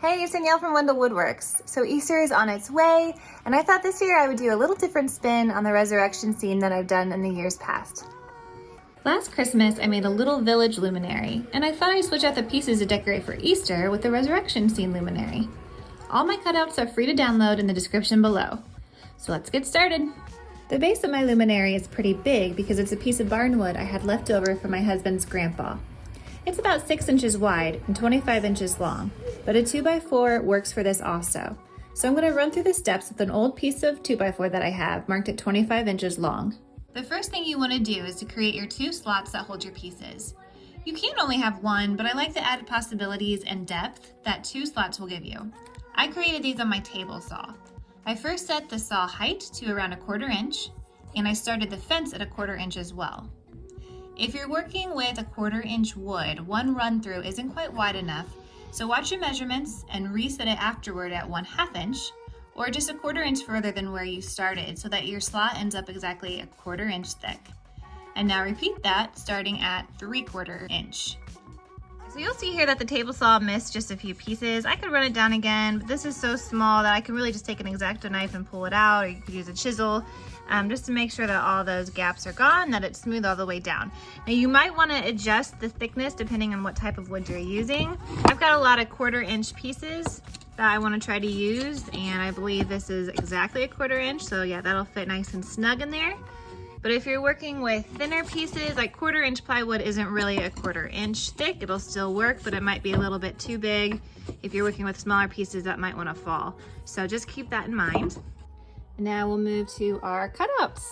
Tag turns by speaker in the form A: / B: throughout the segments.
A: Hey, it's Danielle from Wendell Woodworks. So Easter is on its way, and I thought this year I would do a little different spin on the resurrection scene than I've done in the years past. Last Christmas, I made a little village luminary, and I thought I'd switch out the pieces to decorate for Easter with the resurrection scene luminary. All my cutouts are free to download in the description below. So let's get started. The base of my luminary is pretty big because it's a piece of barnwood I had left over from my husband's grandpa. It's about 6 inches wide and 25 inches long, but a 2x4 works for this also. So I'm going to run through the steps with an old piece of 2x4 that I have marked at 25 inches long. The first thing you want to do is to create your 2 slots that hold your pieces. You can only have one, but I like the added possibilities and depth that 2 slots will give you. I created these on my table saw. I first set the saw height to around 1/4 inch, and I started the fence at 1/4 inch as well. If you're working with 1/4 inch wood, one run through isn't quite wide enough, so watch your measurements and reset it afterward at 1/2 inch, or just 1/4 inch further than where you started so that your slot ends up exactly 1/4 inch thick. And now repeat that starting at 3/4 inch. So you'll see here that the table saw missed just a few pieces. I could run it down again, but this is so small that I can really just take an X-Acto knife and pull it out, or you could use a chisel just to make sure that all those gaps are gone, that it's smooth all the way down. Now you might want to adjust the thickness depending on what type of wood you're using. I've got a lot of 1/4 inch pieces that I want to try to use, and I believe this is exactly 1/4 inch, so yeah, that'll fit nice and snug in there. But if you're working with thinner pieces, like 1/4 inch plywood isn't really 1/4 inch thick. It'll still work, but it might be a little bit too big. If you're working with smaller pieces, that might want to fall. So just keep that in mind. And now we'll move to our cutouts.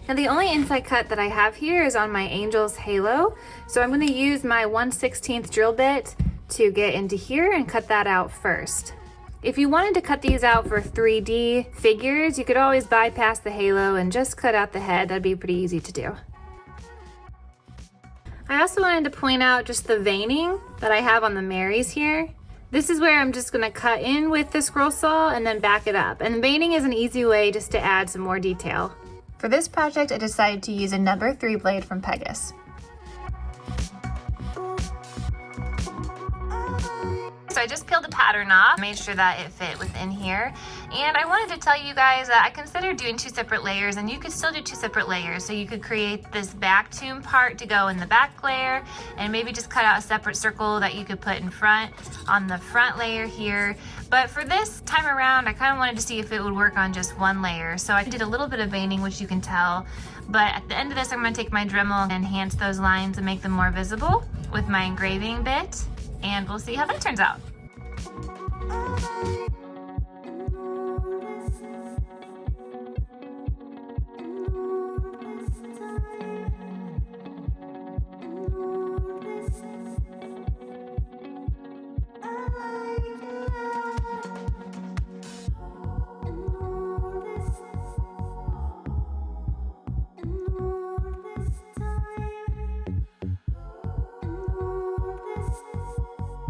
A: Now the only inside cut that I have here is on my angel's halo. So I'm going to use my 1/16 drill bit to get into here and cut that out first. If you wanted to cut these out for 3D figures, you could always bypass the halo and just cut out the head. That'd be pretty easy to do. I also wanted to point out just the veining that I have on the Marys here. This is where I'm just going to cut in with the scroll saw and then back it up. And veining is an easy way just to add some more detail. For this project, I decided to use a number 3 blade from Pegasus. So I just peeled the pattern off, made sure that it fit within here. And I wanted to tell you guys that I considered doing 2 separate layers, and you could still do 2 separate layers. So you could create this back tomb part to go in the back layer, and maybe just cut out a separate circle that you could put in front on the front layer here. But for this time around, I kind of wanted to see if it would work on just 1 layer. So I did a little bit of veining, which you can tell. But at the end of this, I'm going to take my Dremel and enhance those lines and make them more visible with my engraving bit. And we'll see how that turns out.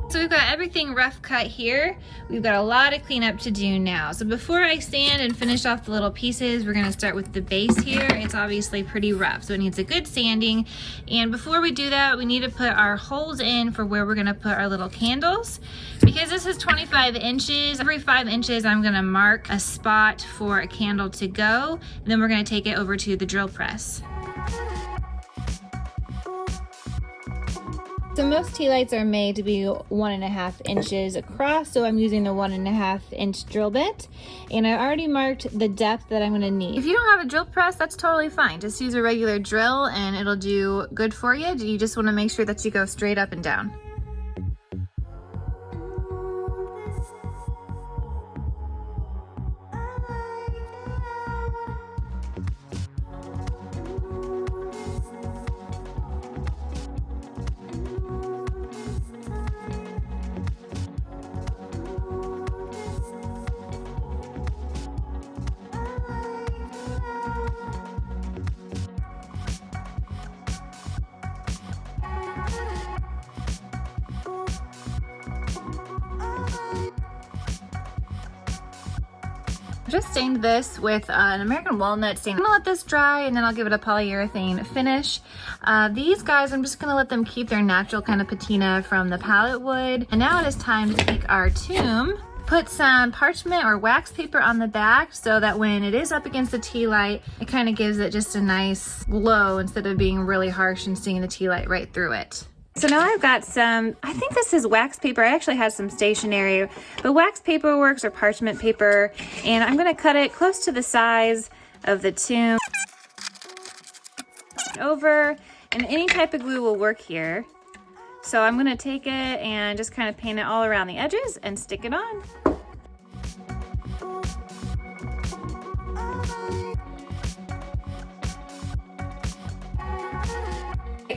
A: So we've got everything rough cut here. We've got a lot of cleanup to do now. So before I sand and finish off the little pieces, we're gonna start with the base here. It's obviously pretty rough, so it needs a good sanding. And before we do that, we need to put our holes in for where we're gonna put our little candles. Because this is 25 inches, every 5 inches, I'm gonna mark a spot for a candle to go. And then we're gonna take it over to the drill press. So most tea lights are made to be 1.5 inches across, so I'm using the 1.5 inch drill bit. And I already marked the depth that I'm gonna need. If you don't have a drill press, that's totally fine. Just use a regular drill and it'll do good for you. You just wanna make sure that you go straight up and down. Just stained this with an American walnut stain. I'm gonna let this dry and then I'll give it a polyurethane finish. These guys, I'm just gonna let them keep their natural kind of patina from the palette wood. And now it is time to take our tomb. Put some parchment or wax paper on the back so that when it is up against the tea light, it kind of gives it just a nice glow instead of being really harsh and seeing the tea light right through it. So now I've got some, I think this is wax paper. I actually have some stationery, but wax paper works or parchment paper. And I'm gonna cut it close to the size of the tomb. Over, and any type of glue will work here. So I'm gonna take it and just kind of paint it all around the edges and stick it on.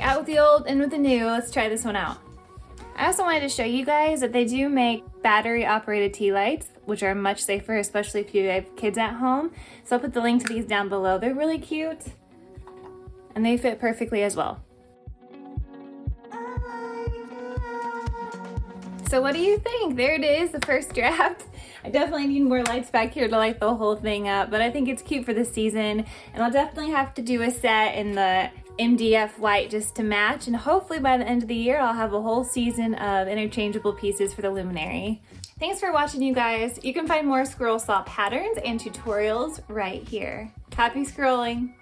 A: Out with the old, in with the new. Let's try this one out. I also wanted to show you guys that they do make battery operated tea lights, which are much safer, especially if you have kids at home. So I'll put the link to these down below. They're really cute and they fit perfectly as well. So what do you think? There it is, the first draft. I definitely need more lights back here to light the whole thing up, but I think it's cute for the season. And I'll definitely have to do a set in the MDF white just to match, and hopefully by the end of the year I'll have a whole season of interchangeable pieces for the luminary. Thanks for watching, you guys. You can find more squirrel saw patterns and tutorials right here. Happy scrolling!